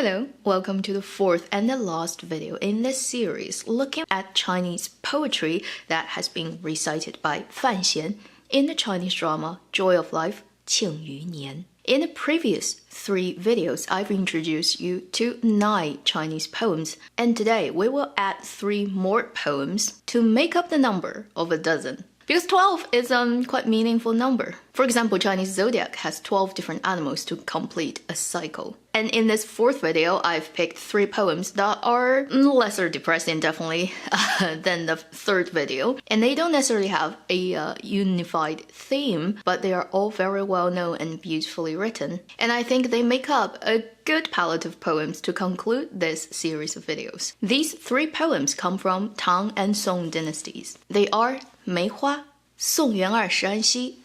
Hello, welcome to the fourth and the last video in this series looking at Chinese poetry that has been recited by Fan Xian in the Chinese drama Joy of Life, 庆余年. In the previous 3 videos, I've introduced you to 9 Chinese poems, and today we will add 3 more poems to make up the number of a dozen. Because 12 is a quite meaningful number. For example, Chinese zodiac has 12 different animals to complete a cycle. And in this 4th video, I've picked 3 poems that are lesser depressing, definitely, than the 3rd video. And they don't necessarily have a unified theme, but they are all very well known and beautifully written. And I think they make up a good palette of poems to conclude this series of videos. These 3 poems come from Tang and Song dynasties. They are 梅花、宋元二十安西 /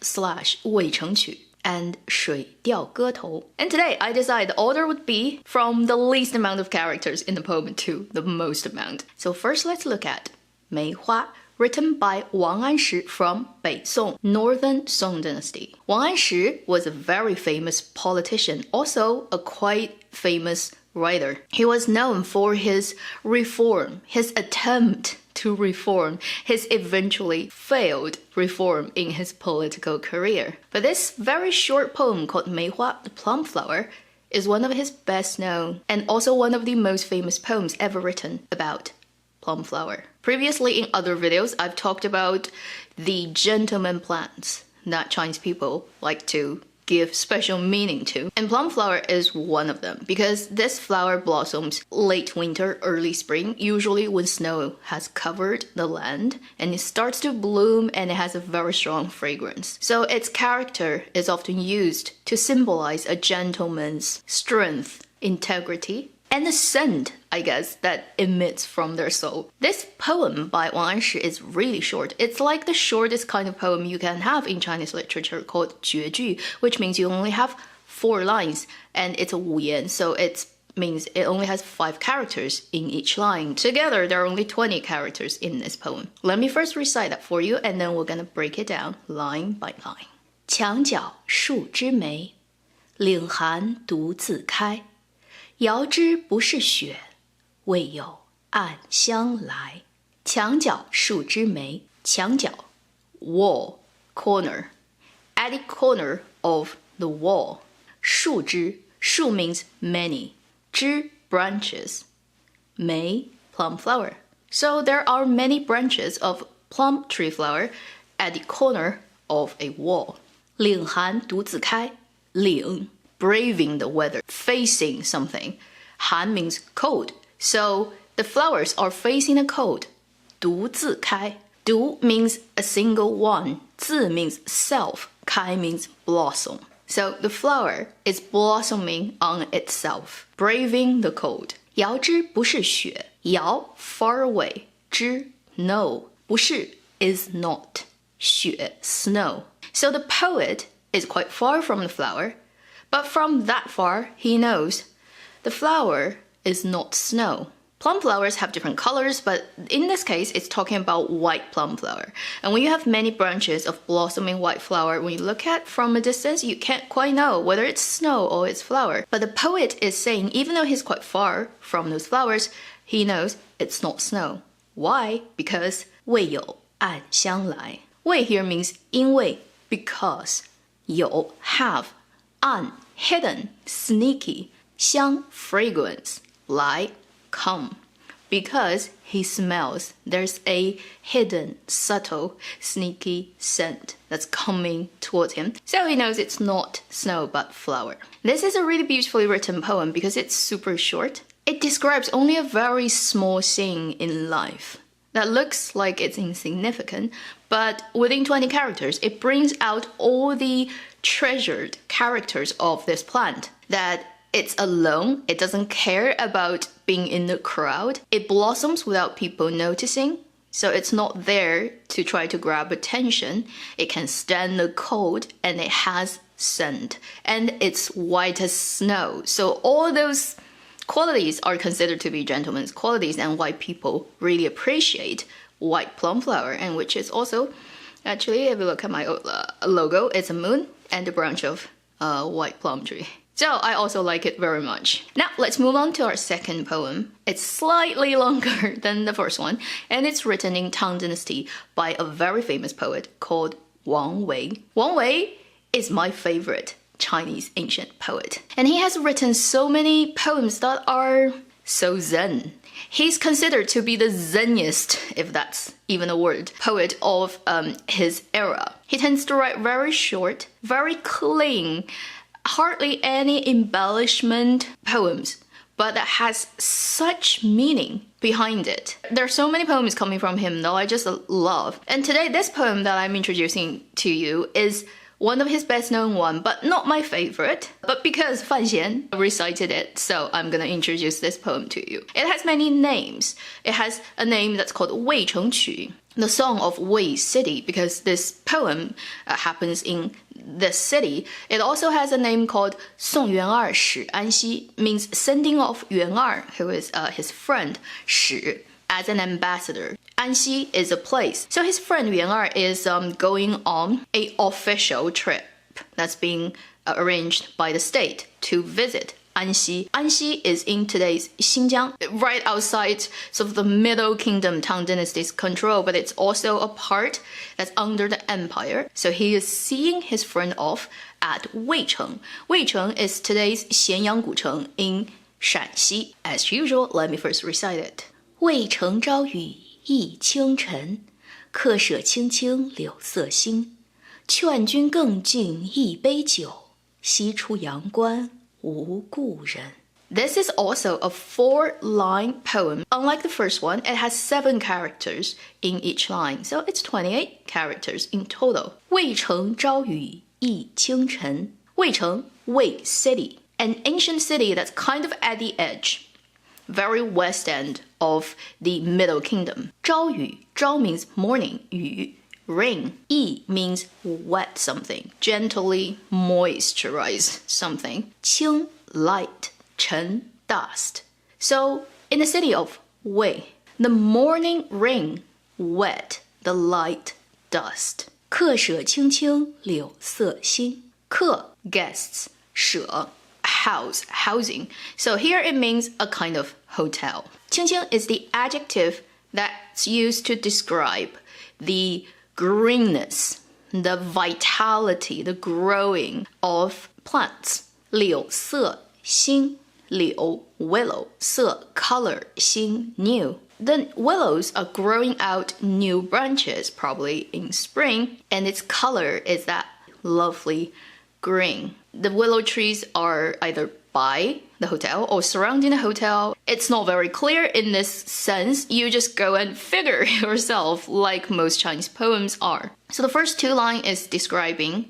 渭城曲 and 水调歌头. And today I decided the order would be from the least amount of characters in the poem to the most amount. So first let's look at 梅花, written by Wang Anshi from 北宋 Northern Song dynasty. Wang Anshi was a very famous politician, also a quite famous writer. He was known for his reform, his attempt to reform, his eventually failed reform in his political career. But this very short poem called 梅花, the plum flower, is one of his best known and also one of the most famous poems ever written about plum flower. Previously in other videos, I've talked about the gentleman plants that Chinese people like to give special meaning to. And plum flower is one of them because this flower blossoms late winter, early spring, usually when snow has covered the land, and it starts to bloom and it has a very strong fragrance. So its character is often used to symbolize a gentleman's strength, integrity, and the scent, I guess, that emits from their soul. This poem by Wang Anshi is really short. It's like the shortest kind of poem you can have in Chinese literature called 绝句, which means you only have 4 lines, and it's a 五言, so it means it only has 5 characters in each line. Together, there are only 20 characters in this poem. Let me first recite that for you, and then we're gonna break it down line by line. 墙角数枝梅，岭寒独自开。遥知不是雪，为有暗香来。墙角数枝梅，墙角 wall, corner, at the corner of the wall. 数枝 树 means many, 枝 branches, 梅 plum flower. So there are many branches of plum tree flower at the corner of a wall. 岭寒独自开，岭 braving the weather, facing something. Han means cold, so the flowers are facing a cold. 独自开, 独 means a single one, 自 means self, 开 means blossom. So the flower is blossoming on itself, braving the cold. 遥知不是雪, 遥 far away, 知 no, 不是 is not, 雪 snow. So the poet is quite far from the flower, but from that far he knows the flower is not snow. Plum flowers have different colors, but in this case, it's talking about white plum flower. And when you have many branches of blossoming white flower, when you look at from a distance, you can't quite know whether it's snow or it's flower. But the poet is saying, even though he's quite far from those flowers, he knows it's not snow. Why? Because 未有暗香来. 未 here means 因为, because. 有 have, 暗 hidden, sneaky. 香 fragrance, 来 come, because he smells there's a hidden, subtle, sneaky scent that's coming toward him. So he knows it's not snow but flower. This is a really beautifully written poem because it's super short. It describes only a very small thing in life that looks like it's insignificant, but within 20 characters, it brings out all the treasured characters of this plant. That it's alone, it doesn't care about being in the crowd. It blossoms without people noticing, so it's not there to try to grab attention. It can stand the cold, and it has scent, and it's white as snow. So all those qualities are considered to be gentleman's qualities, and why people really appreciate white plum flower, and which is also, actually, if you look at my logo, it's a moon and a branch of white plum tree. So I also like it very much. Now let's move on to our second poem. It's slightly longer than the first one, and it's written in Tang Dynasty by a very famous poet called Wang Wei. Wang Wei is my favorite Chinese ancient poet, and he has written so many poems that are so zen. He's considered to be the zeniest, if that's even a word, poet of his era. He tends to write very short, very clean, hardly any embellishment poems, but that has such meaning behind it. There are so many poems coming from him that I just love. And today, this poem that I'm introducing to you is one of his best known one, but not my favorite. But because Fan Xian recited it, so I'm gonna introduce this poem to you. It has many names. It has a name that's called Wei Cheng Qu, the song of Wei City, because this poem happens in this city. It also has a name called Song Yuan'er Shi Anxi, means sending off Yuan'er, who is his friend, Shi, as an ambassador. Anxi is a place. So his friend Yuan'er is going on an official trip that's being arranged by the state to visit Anxi. Anxi is in today's Xinjiang, right outside sort of the Middle Kingdom Tang Dynasty's control, but it's also a part that's under the empire. So he is seeing his friend off at Weicheng. Weicheng is today's Xianyang Gucheng in Shanxi. As usual, let me first recite it. 渭城朝雨浥轻尘，客舍青青柳色新。劝君更尽一杯酒，西出阳关无故人。This is also a 4-line poem. Unlike the first one, it has 7 characters in each line, so it's 28 characters in total. 渭城朝雨浥轻尘. 渭城, Wei City, an ancient city that's kind of at the edge, very west end of the Middle Kingdom. 朝雨, 朝 means morning, 雨 rain. 浥 means wet something, gently moisturize something. 清 light, 尘 dust. So in the city of Wei, the morning rain wet the light dust. 客舍青青柳色新. 客 guests, 舍 house, housing. So here it means a kind of hotel. 青青 is the adjective that's used to describe the greenness, the vitality, the growing of plants. 柳色新, 柳 willow, 色 color, 新 new. The willows are growing out new branches, probably in spring, and its color is that lovely green. The willow trees are either by the hotel or surrounding the hotel. It's not very clear in this sense. You just go and figure yourself, like most Chinese poems are. So the first 2 lines is describing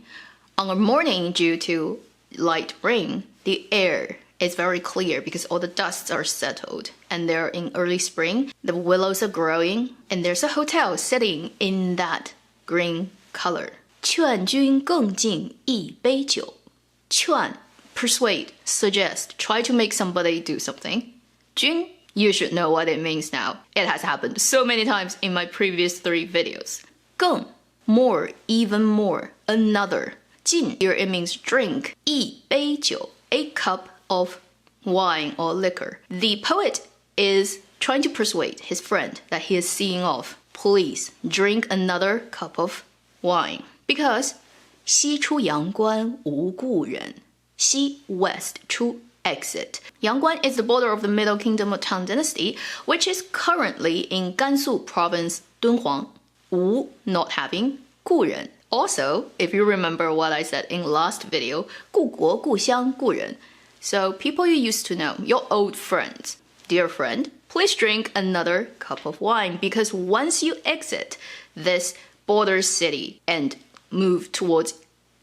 on a morning due to light rain, the air is very clear because all the dusts are settled, and they're in early spring. The willows are growing, and there's a hotel sitting in that green color. 劝君更尽一杯酒. 劝, persuade, suggest, try to make somebody do something. 君, you should know what it means now. It has happened so many times in my previous 3 videos. 更, more, even more, another. 尽, here it means drink. 一杯酒, a cup of wine or liquor. The poet is trying to persuade his friend that he is seeing off. Please drink another cup of wine. Because 西出阳关无故人. 西 west, 出 exit. Yangguan is the border of the Middle Kingdom of Tang Dynasty, which is currently in Gansu province, Dunhuang. 无 not having, 故人. Also, if you remember what I said in last video, 故国故乡故人. So people you used to know, your old friends. Dear friend, please drink another cup of wine, because once you exit this border city and move towards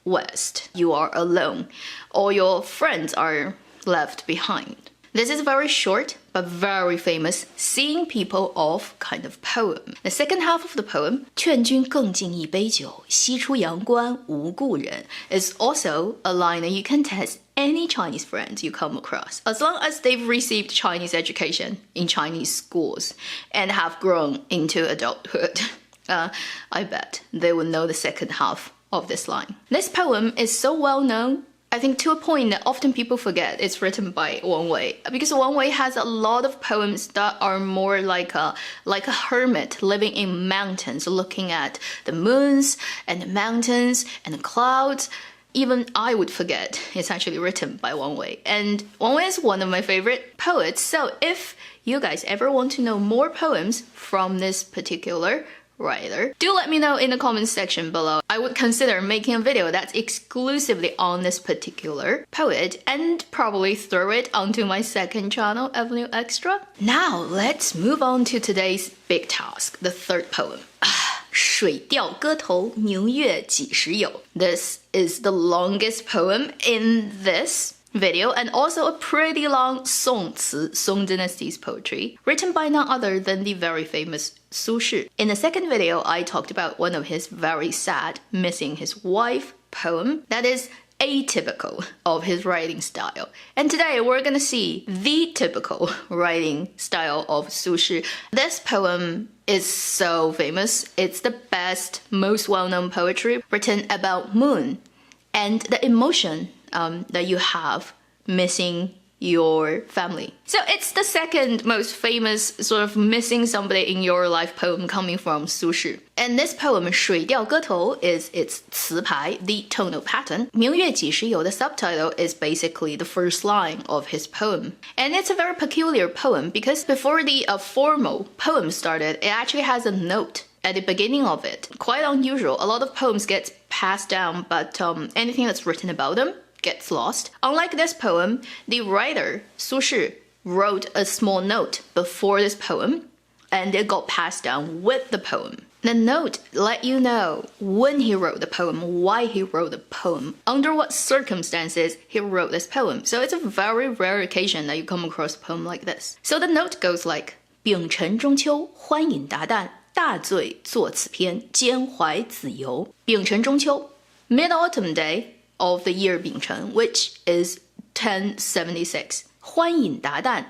west, you are alone. All your friends are left behind. This is a very short but very famous seeing people off kind of poem. The second half of the poem, 劝君更尽一杯酒，西出阳关无故人, is also a line that you can test any Chinese friends you come across, as long as they've received Chinese education in Chinese schools and have grown into adulthood. I bet they will know the second half of this line. This poem is so well known I think to a point that often people forget it's written by Wang Wei, because Wang Wei has a lot of poems that are more like a hermit living in mountains, looking at the moons and the mountains and the clouds. Even I would forget it's actually written by Wang Wei. And Wang Wei is one of my favorite poets. So if you guys ever want to know more poems from this particular writer, do let me know in the comments section below. I would consider making a video that's exclusively on this particular poet and probably throw it onto my second channel, Avenue Extra. Now let's move on to today's big task, the third poem. 水调歌头明月几时有. This is the longest poem in this video and also a pretty long Song Dynasty's poetry, written by none other than the very famous Su Shi. In the second video, I talked about one of his very sad missing his wife poem that is atypical of his writing style. And today we're gonna see the typical writing style of Su Shi. This poem is so famous. It's the best, most well-known poetry written about moon and the emotion that you have missing your family. So it's the second most famous sort of missing somebody in your life poem coming from Su Shi. And this poem, 水调歌头, is its 词牌, the tonal pattern. 明月几时有, the subtitle, is basically the first line of his poem. And it's a very peculiar poem because before the formal poem started, it actually has a note at the beginning of it. Quite unusual. A lot of poems get passed down, but anything that's written about them gets lost. Unlike this poem, the writer, Su Shi, wrote a small note before this poem, and it got passed down with the poem. The note let you know when he wrote the poem, why he wrote the poem, under what circumstances he wrote this poem. So it's a very rare occasion that you come across a poem like this. So the note goes like, 丙辰中秋，欢饮达旦，大醉作此篇，兼怀子由。丙辰中秋, Mid-Autumn Day of the year 丙辰, which is 1076. 欢饮达旦,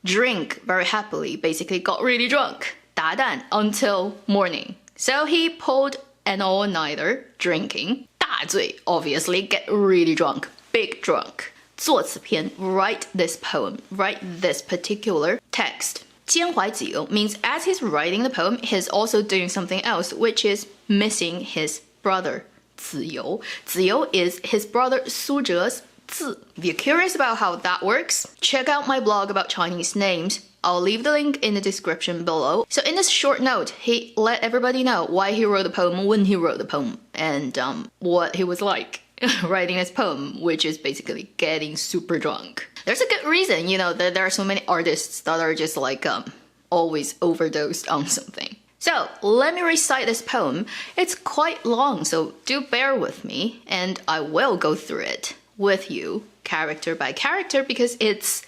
drink very happily, basically got really drunk. 达旦 until morning. So he pulled an all-nighter drinking. 大醉, obviously get really drunk, big drunk. 作此篇, write this poem, write this particular text. 兼怀子由 means as he's writing the poem, he's also doing something else, which is missing his brother. 子由. 子由 is his brother Su Zhe's 字. If you're curious about how that works, check out my blog about Chinese names. I'll leave the link in the description below. So in this short note, he let everybody know why he wrote the poem, when he wrote the poem, and what he was like writing this poem, which is basically getting super drunk. There's a good reason, you know, that there are so many artists that are just like always overdosed on something. So let me recite this poem. It's quite long, so do bear with me, and I will go through it with you, character by character, because it's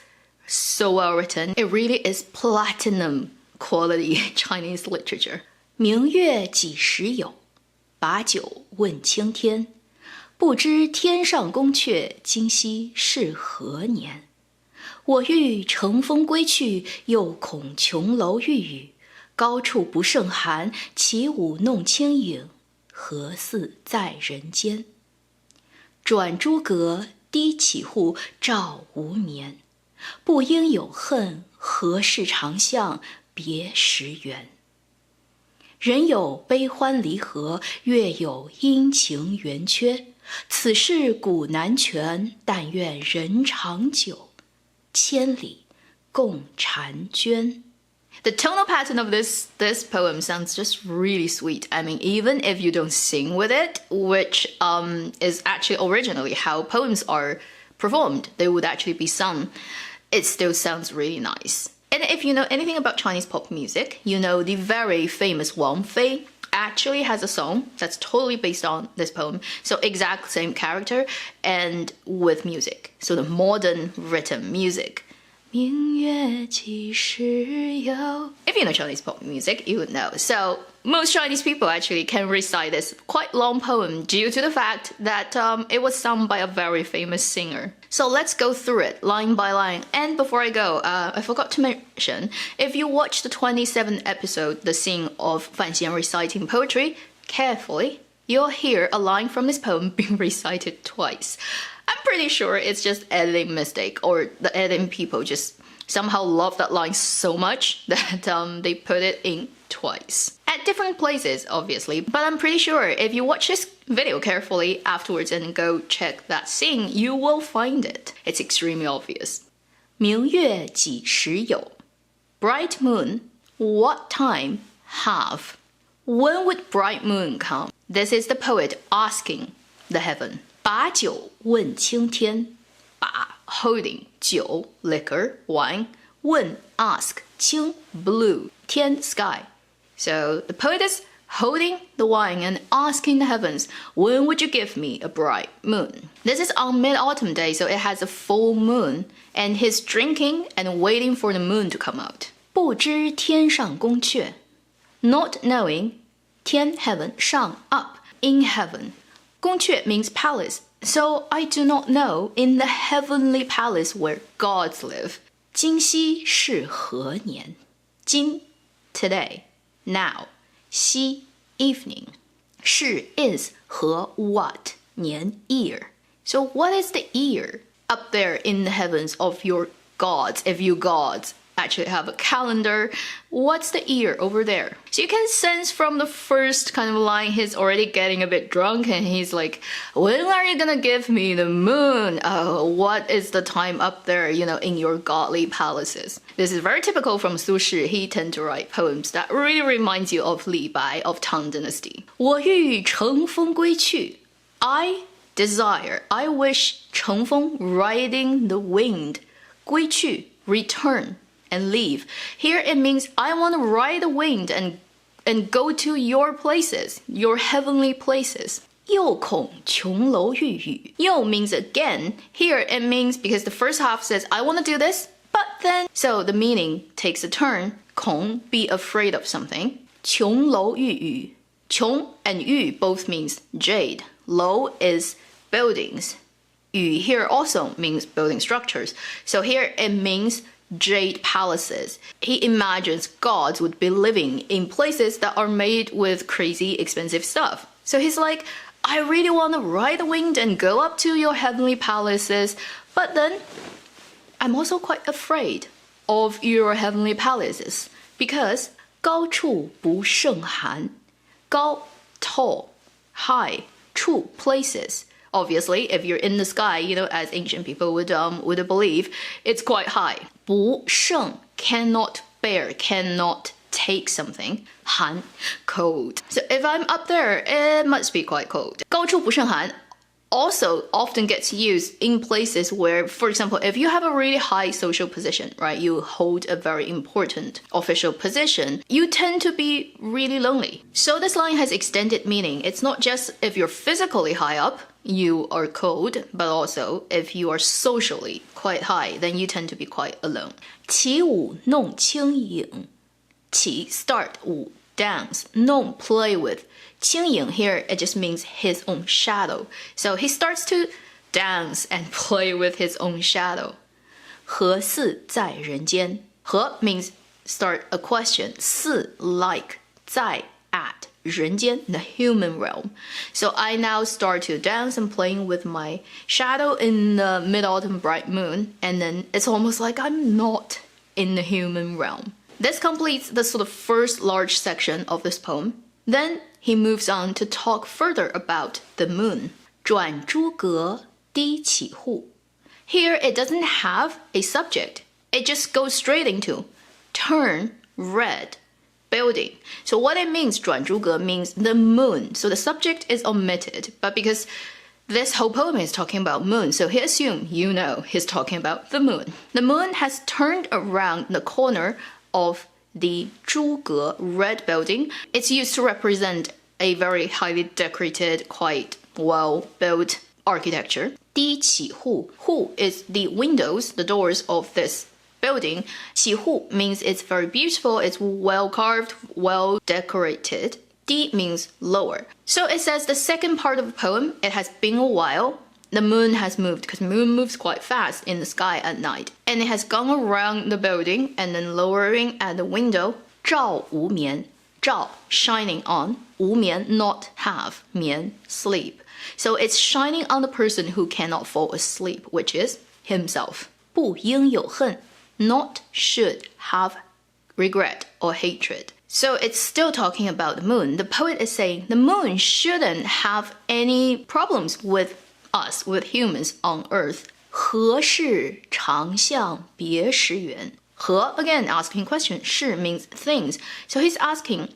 so well written. It really is platinum quality Chinese literature. 明月几时有，把酒问青天。不知天上宫阙，今夕是何年？我欲乘风归去，又恐琼楼玉宇。高处不胜寒，起舞弄清影，何似在人间？转朱阁，低绮户，照无眠。不应有恨，何事长向别时圆？人有悲欢离合，月有阴晴圆缺。此事古难全，但愿人长久，千里共婵娟。The tonal pattern of this poem sounds just really sweet. I mean, even if you don't sing with it, which is actually originally how poems are performed, they would actually be sung, it still sounds really nice. And if you know anything about Chinese pop music, you know the very famous Wang Wei actually has a song that's totally based on this poem. So exact same character and with music. So the modern written music. 明月几时有? If you know Chinese pop music, you would know. So most Chinese people actually can recite this quite long poem due to the fact that it was sung by a very famous singer. So let's go through it line by line. And before I go, I forgot to mention, if you watch the 27th episode, the scene of Fan Xian reciting poetry, carefully, you'll hear a line from this poem being recited twice. I'm pretty sure it's just editing mistake, or the editing people just somehow love that line so much that they put it in twice. At different places, obviously, but I'm pretty sure if you watch this video carefully afterwards and go check that scene, you will find it. It's extremely obvious. 明月几时有? Bright moon, what time have? When would bright moon come? This is the poet asking the heaven. 把酒问青天. 把 holding 酒 liquor wine 问 ask 青 blue 天 sky. So the poet is holding the wine and asking the heavens, when would you give me a bright moon? This is on mid-autumn day, so it has a full moon, and he's drinking and waiting for the moon to come out. 不知天上宫阙. Not knowing 天 heaven 上 up in heaven. 宫阙 means palace, so I do not know in the heavenly palace where gods live. 今夕是何年? 今 today, now. 夕 evening. 是 is 和 what 年 year. So what is the year up there in the heavens of your gods, if you gods actually have a calendar? What's the year over there? So you can sense from the first kind of line he's already getting a bit drunk, and he's like, when are you gonna give me the moon? What is the time up there, in your godly palaces? This is very typical from Su Shi. He tends to write poems that really reminds you of Li Bai of Tang Dynasty. 我欲乘风归去. I desire, I wish 乘风 riding the wind, 归去 return and leave. Here it means I want to ride the wind and go to your places, your heavenly places. 又恐琼楼玉宇. Yo means again. Here it means because the first half says I want to do this, but then, so the meaning takes a turn. 恐 be afraid of something. 琼楼玉宇. 琼 and yu both means jade. 楼 is buildings. Yu here also means building structures. So here it means jade palaces. He imagines gods would be living in places that are made with crazy expensive stuff. So he's like, I really want to ride the wind and go up to your heavenly palaces, but then I'm also quite afraid of your heavenly palaces because 高处不胜寒. 高 tall, high, 处 places. Obviously, if you're in the sky, as ancient people would believe, it's quite high. 不胜 cannot bear, cannot take something. 寒 cold. So if I'm up there, it must be quite cold. 高处不胜寒 also often gets used in places where, for example, if you have a really high social position, right, you hold a very important official position, you tend to be really lonely. So this line has extended meaning. It's not just if you're physically high up, you are cold, but also if you are socially quite high, then you tend to be quite alone. 起舞弄清影. 起 start 舞 dance, 弄 play with. 清影 here it just means his own shadow. So he starts to dance and play with his own shadow. 何似在人间? 何 means start a question. 似 like 在 at 人间 the human realm. So I now start to dance and playing with my shadow in the mid-autumn bright moon, and then it's almost like I'm not in the human realm. This completes the sort of first large section of this poem. Then he moves on to talk further about the moon. 转朱阁低绮户. Here it doesn't have a subject. It just goes straight into turn red building. So what it means, 转朱阁 means the moon. So the subject is omitted, but because this whole poem is talking about moon, so he assumed he's talking about the moon. The moon has turned around the corner of the 朱阁 red building. It's used to represent a very highly decorated, quite well-built architecture. 低绮户. Hu is the windows, the doors of this building. 绮户 means it's very beautiful, it's well carved, well decorated. 低 means lower. So it says the second part of the poem, it has been a while. The moon has moved, because the moon moves quite fast in the sky at night. And it has gone around the building and then lowering at the window. 照无眠.照 shining on, 无眠 not have, 眠 sleep. So it's shining on the person who cannot fall asleep, which is himself. 不应有恨 not should have regret or hatred. So it's still talking about the moon. The poet is saying the moon shouldn't have any problems with us, with humans on earth. 何事长向别时圆? 何, again, asking question. 事 means things. So he's asking,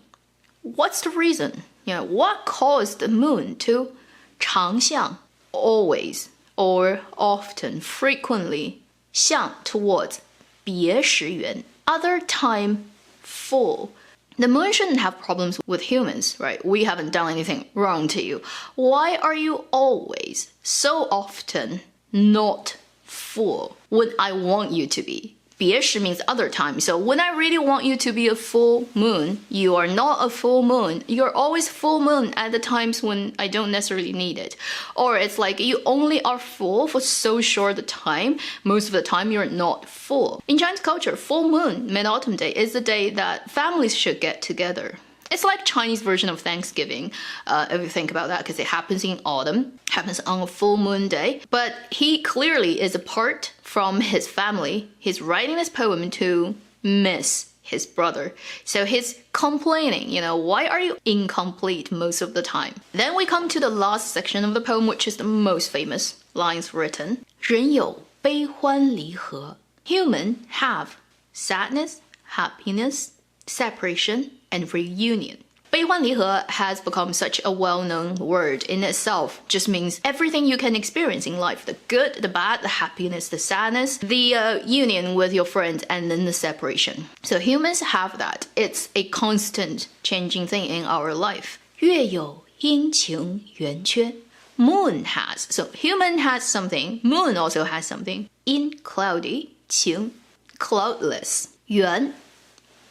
what's the reason? What caused the moon to 长向, always, or often, frequently, 向 towards, 别时圆, other time full. The moon shouldn't have problems with humans, right? We haven't done anything wrong to you. Why are you always, so often, not full when I want you to be? 别时 means other time. So when I really want you to be a full moon, you are not a full moon. You're always full moon at the times when I don't necessarily need it. Or it's like you only are full for so short a time. Most of the time you're not full. In Chinese culture, full moon, Mid-Autumn Day, is the day that families should get together. It's like Chinese version of Thanksgiving, if you think about that, because it happens in autumn, happens on a full moon day. But he clearly is apart from his family. He's writing this poem to miss his brother. So he's complaining, why are you incomplete most of the time? Then we come to the last section of the poem, which is the most famous lines written. 人有悲欢离合. Human have sadness, happiness, separation, and reunion. 悲欢离合 has become such a well-known word in itself. Just means everything you can experience in life. The good, the bad, the happiness, the sadness, the union with your friends, and then the separation. So humans have that. It's a constant changing thing in our life. 月有阴晴圆缺. Moon has. So human has something. Moon also has something. 阴 cloudy, 晴 cloudless, 圆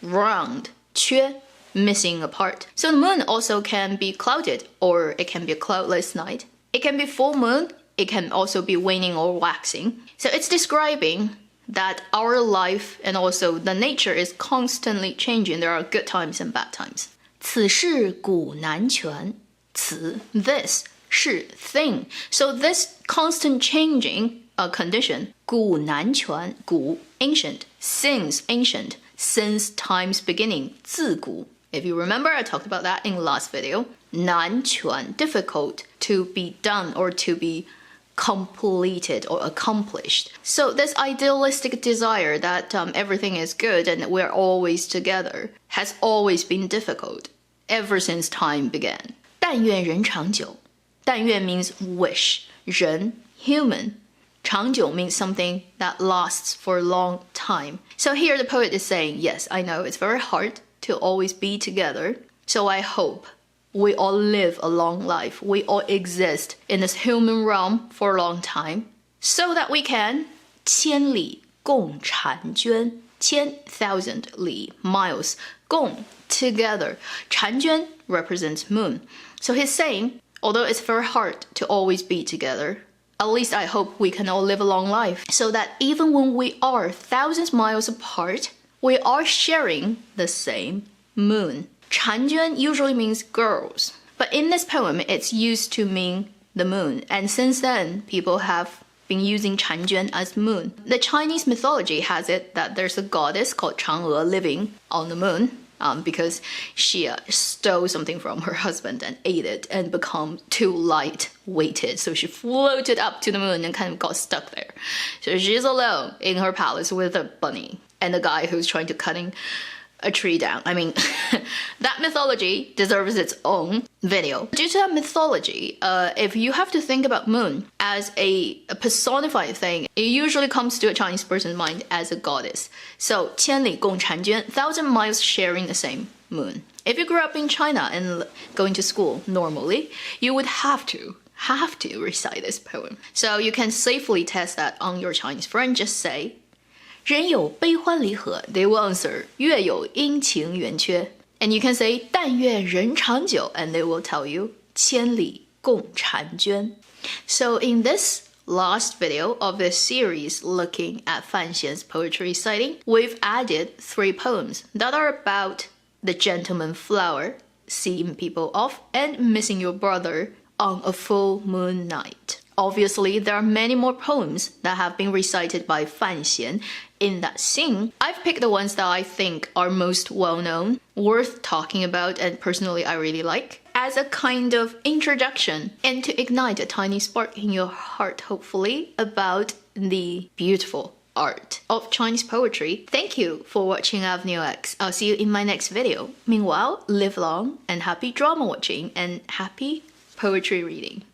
round, 缺 missing a part. So the moon also can be clouded, or it can be a cloudless night. It can be full moon. It can also be waning or waxing. So it's describing that our life and also the nature is constantly changing. There are good times and bad times. 此事古难全. 此 this 是 thing. So this constant changing condition 古难全. 古 ancient, since ancient, since time's beginning 自古. If you remember, I talked about that in last video. 难全 difficult to be done or to be completed or accomplished. So this idealistic desire that everything is good and we're always together has always been difficult ever since time began. 但愿人长久. 但愿 means wish. 人 human. 长久 means something that lasts for a long time. So here the poet is saying, yes, I know it's very hard to always be together. So I hope we all live a long life. We all exist in this human realm for a long time so that we can 千里共婵娟. 千, thousand, 里, miles, 共, together. 婵娟 represents moon. So he's saying, although it's very hard to always be together, at least I hope we can all live a long life so that even when we are thousands miles apart, we are sharing the same moon. 婵娟 usually means girls, but in this poem it's used to mean the moon, and since then people have been using 婵娟 as moon. The Chinese mythology has it that there's a goddess called Chang'e living on the moon because she stole something from her husband and ate it and become too light-weighted. So she floated up to the moon and kind of got stuck there. So she's alone in her palace with a bunny and a guy who's trying to cutting a tree down. I mean, that mythology deserves its own video. Due to that mythology, if you have to think about moon as a personified thing, it usually comes to a Chinese person's mind as a goddess. So 千里共婵娟, 1,000 miles sharing the same moon. If you grew up in China and going to school normally, you would have to recite this poem. So you can safely test that on your Chinese friend. Just say, 人有悲欢离合, they will answer, 月有阴晴圆缺. And you can say, 但愿人长久, and they will tell you, 千里共婵娟. So in this last video of this series looking at Fan Xian's poetry reciting, we've added 3 poems that are about The Gentleman Flower, Seeing People Off, and Missing Your Brother on a Full Moon Night. Obviously, there are many more poems that have been recited by Fan Xian in that scene. I've picked the ones that I think are most well-known, worth talking about, and personally I really like, as a kind of introduction and to ignite a tiny spark in your heart, hopefully, about the beautiful art of Chinese poetry. Thank you for watching Avenue X. I'll see you in my next video. Meanwhile, live long and happy drama watching and happy poetry reading.